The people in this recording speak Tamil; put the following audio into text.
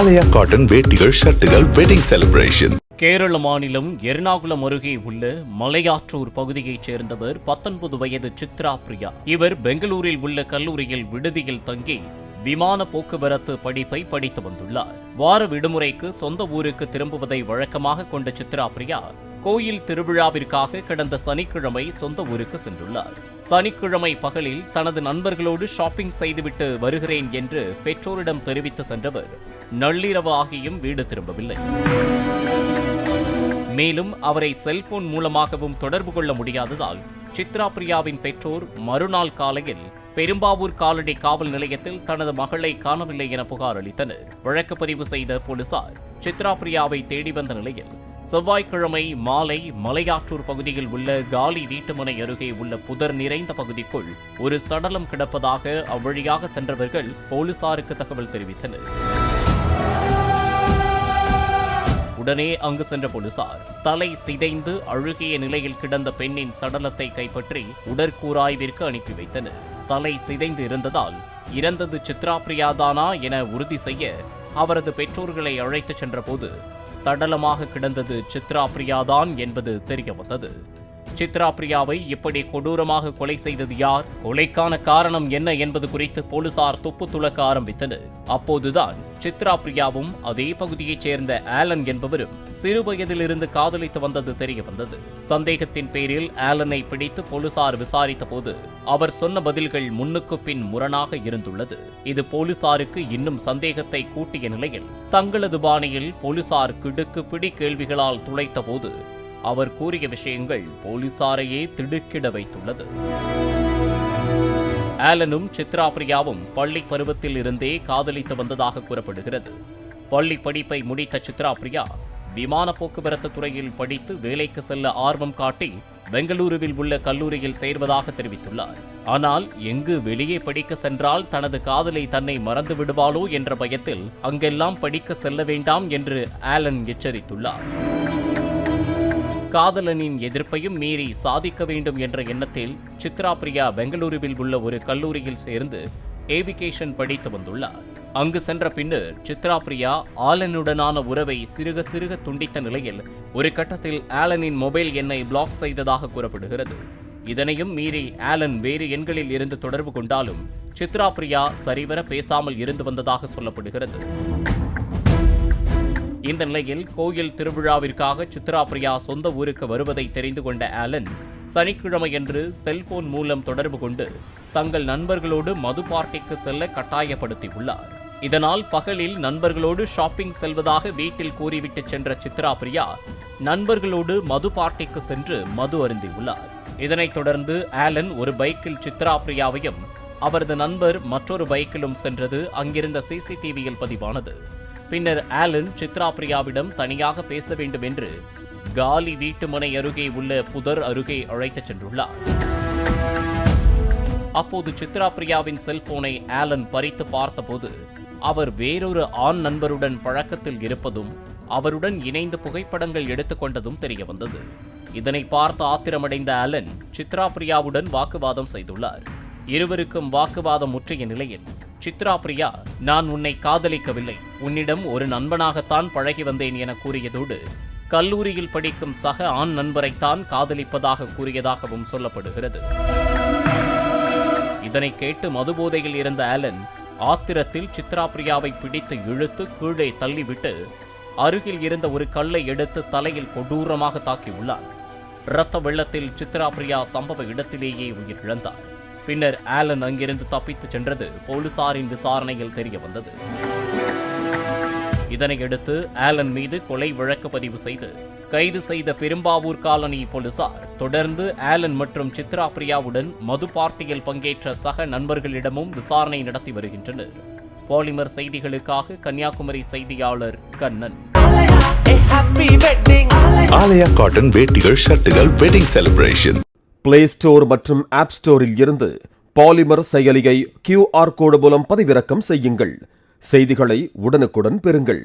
ஆலயா காட்டன் வேட்டிகள் ஷர்ட்டுகள் வெட்டிங் செலிப்ரேஷன். கேரள மாநிலம் எர்ணாகுளம் அருகே உள்ள மலையாற்றூர் பகுதியைச் சேர்ந்தவர் 19 வயது சித்ரா பிரியா. இவர் பெங்களூரில் உள்ள கல்லூரியில் விடுதியில் தங்கி விமான போக்குவரத்து படிப்பை படித்து வந்துள்ளார். வார விடுமுறைக்கு சொந்த ஊருக்கு திரும்புவதை வழக்கமாக கொண்ட சித்ரா பிரியா கோயில் திருவிழாவிற்காக கடந்த சனிக்கிழமை சொந்த ஊருக்கு சென்றுள்ளார். சனிக்கிழமை பகலில் தனது நண்பர்களோடு ஷாப்பிங் செய்துவிட்டு வருகிறேன் என்று பெற்றோரிடம் தெரிவித்து சென்றவர் நள்ளிரவு ஆகியும் வீடு திரும்பவில்லை. மேலும் அவரை செல்போன் மூலமாகவும் தொடர்பு கொள்ள முடியாததால் சித்ரா பிரியாவின் பெற்றோர் மறுநாள் காலையில் பெரும்பாவூர் காலடி காவல் நிலையத்தில் தனது மகளை காணவில்லை என புகார் அளித்தனர். வழக்கு பதிவு செய்த போலீசார் சித்ரா பிரியாவை தேடி வந்த நிலையில் செவ்வாய்க்கிழமை மாலை மலையாற்றூர் பகுதியில் உள்ள காலி வீட்டுமனை அருகே உள்ள புதர் நிறைந்த பகுதிக்குள் ஒரு சடலம் கிடப்பதாக அவ்வழியாக சென்றவர்கள் போலீசாருக்கு தகவல் தெரிவித்தனர். உடனே அங்கு சென்ற போலீசார் தலை சிதைந்து அழுகிய நிலையில் கிடந்த பெண்ணின் சடலத்தை கைப்பற்றி உடற்கூறாய்விற்கு அனுப்பி வைத்தனர். தலை சிதைந்து இருந்ததால் இறந்தது சித்ரா பிரியாதானா என உறுதி செய்ய அவரது பெற்றோர்களை அழைத்துச் சென்றபோது சடலமாக கிடந்தது சித்ரா பிரியாதான் என்பது தெரியவந்தது. சித்ரா பிரியாவை இப்படி கொடூரமாக கொலை செய்தது யார், கொலைக்கான காரணம் என்ன என்பது குறித்து போலீசார் துப்பு துளக்க ஆரம்பித்தனர். அப்போதுதான் சித்ரா பிரியாவும் அதே பகுதியைச் சேர்ந்த ஆலன் என்பவரும் சிறு வயதிலிருந்து காதலித்து வந்தது தெரிய வந்தது. சந்தேகத்தின் பேரில் ஆலனை பிடித்து போலீசார் விசாரித்த போது அவர் சொன்ன பதில்கள் முன்னுக்கு பின் முரணாக இருந்துள்ளது. இது போலீசாருக்கு இன்னும் சந்தேகத்தை கூட்டிய நிலையில் தங்களது பாணியில் போலீசார் கிடுக்கு பிடி கேள்விகளால் துளைத்த போது அவர் கூறிய விஷயங்கள் போலீசாரையே திடுக்கிட வைத்துள்ளது. ஆலனும் சித்ரா பிரியாவும் பள்ளி பருவத்தில் இருந்தே காதலித்து வந்ததாக கூறப்படுகிறது. பள்ளி படிப்பை முடித்த சித்ரா பிரியா விமான போக்குவரத்து துறையில் படித்து வேலைக்கு செல்ல ஆர்வம் காட்டி பெங்களூருவில் உள்ள கல்லூரியில் சேர்வதாக தெரிவித்துள்ளார். ஆனால் எங்கு வெளியே படிக்க சென்றால் தனது காதலை தன்னை மறந்து விடுவாளோ என்ற பயத்தில் அங்கெல்லாம் படிக்க செல்ல வேண்டாம் என்று ஆலன் எச்சரித்துள்ளார். காதலனின் எதிர்ப்பையும் மீறி சாதிக்க வேண்டும் என்ற எண்ணத்தில் சித்ரா பிரியா பெங்களூருவில் உள்ள ஒரு கல்லூரியில் சேர்ந்து ஏவிகேஷன் படித்து வந்துள்ளார். அங்கு சென்ற பின்னர் சித்ரா பிரியா ஆலனுடனான உறவை சிறுக சிறுக துண்டித்த நிலையில் ஒரு கட்டத்தில் ஆலனின் மொபைல் எண்ணை பிளாக் செய்ததாக கூறப்படுகிறது. இதனையும் மீறி ஆலன் வேறு எண்களில் இருந்து தொடர்பு கொண்டாலும் சித்ரா பிரியா சரிவர பேசாமல் இருந்து வந்ததாக சொல்லப்படுகிறது. இந்த நிலையில் கோயில் திருவிழாவிற்காக சித்ரா பிரியா சொந்த ஊருக்கு வருவதை தெரிந்து கொண்ட ஆலன் சனிக்கிழமையன்று செல்போன் மூலம் தொடர்பு கொண்டு தங்கள் நண்பர்களோடு மது பார்ட்டிக்கு செல்ல கட்டாயப்படுத்தியுள்ளார். இதனால் பகலில் நண்பர்களோடு ஷாப்பிங் செல்வதாக வீட்டில் கூறிவிட்டு சென்ற சித்ரா பிரியா நண்பர்களோடு மது பார்ட்டிக்கு சென்று மது அருந்தியுள்ளார். இதனைத் தொடர்ந்து ஆலன் ஒரு பைக்கில் சித்ரா பிரியாவையும் அவரது நண்பர் மற்றொரு பைக்கிலும் சென்றது அங்கிருந்த சிசிடிவியில் பதிவானது. பின்னர் ஆலன் சித்ரா பிரியாவிடம் தனியாக பேச வேண்டும் என்று காலி வீட்டுமனை அருகே உள்ள புதர் அருகே அழைத்துச் சென்றுள்ளார். அப்போது சித்ரா பிரியாவின் செல்போனை ஆலன் பறித்து பார்த்தபோது அவர் வேறொரு ஆண் நண்பருடன் பழக்கத்தில் இருப்பதும் அவருடன் இணைந்து புகைப்படங்கள் எடுத்துக்கொண்டதும் தெரிய வந்தது. இதனை பார்த்து ஆத்திரமடைந்த ஆலன் சித்ரா பிரியாவுடன் வாக்குவாதம் செய்துள்ளார். இருவருக்கும் வாக்குவாதம் முற்றிய நிலையில் சித்ரா பிரியா, நான் உன்னை காதலிக்கவில்லை, உன்னிடம் ஒரு நண்பனாகத்தான் பழகி வந்தேன் என கூறியதோடு கல்லூரியில் படிக்கும் சக ஆண் நண்பரைத்தான் காதலிப்பதாக கூறியதாகவும் சொல்லப்படுகிறது. இதனை கேட்டு மதுபோதையில் இருந்த ஆலன் ஆத்திரத்தில் சித்ரா பிரியாவை பிடித்து இழுத்து கீழே தள்ளிவிட்டு அருகில் இருந்த ஒரு கல்லை எடுத்து தலையில் கொடூரமாக தாக்கியுள்ளார். இரத்த வெள்ளத்தில் சித்ரா பிரியா சம்பவ இடத்திலேயே உயிரிழந்தார். பின்னர் ஆலன் அங்கிருந்து தப்பித்துச் சென்றது போலீசாரின் விசாரணையில் தெரிய வந்தது. இதனையடுத்து ஆலன் மீது கொலை வழக்கு பதிவு செய்து கைது செய்த பெரும்பாவூர் காலனி போலீசார் தொடர்ந்து ஆலன் மற்றும் சித்ரா பிரியாவுடன் மது பார்ட்டியில் பங்கேற்ற சக நண்பர்களிடமும் விசாரணை நடத்தி வருகின்றனர். பாலிமர் செய்திகளுக்காக கன்னியாகுமரி செய்தியாளர் கண்ணன். ஆலயா காட்டன் வேட்டிகள் ஷர்ட்டுகள் வெட்டிங் செலிப்ரேஷன். பிளே ஸ்டோர் மற்றும் ஆப் ஸ்டோரில் இருந்து பாலிமர் செயலியை QR கோடு மூலம் பதிவிறக்கம் செய்யுங்கள். செய்திகளை உடனுக்குடன் பெறுங்கள்.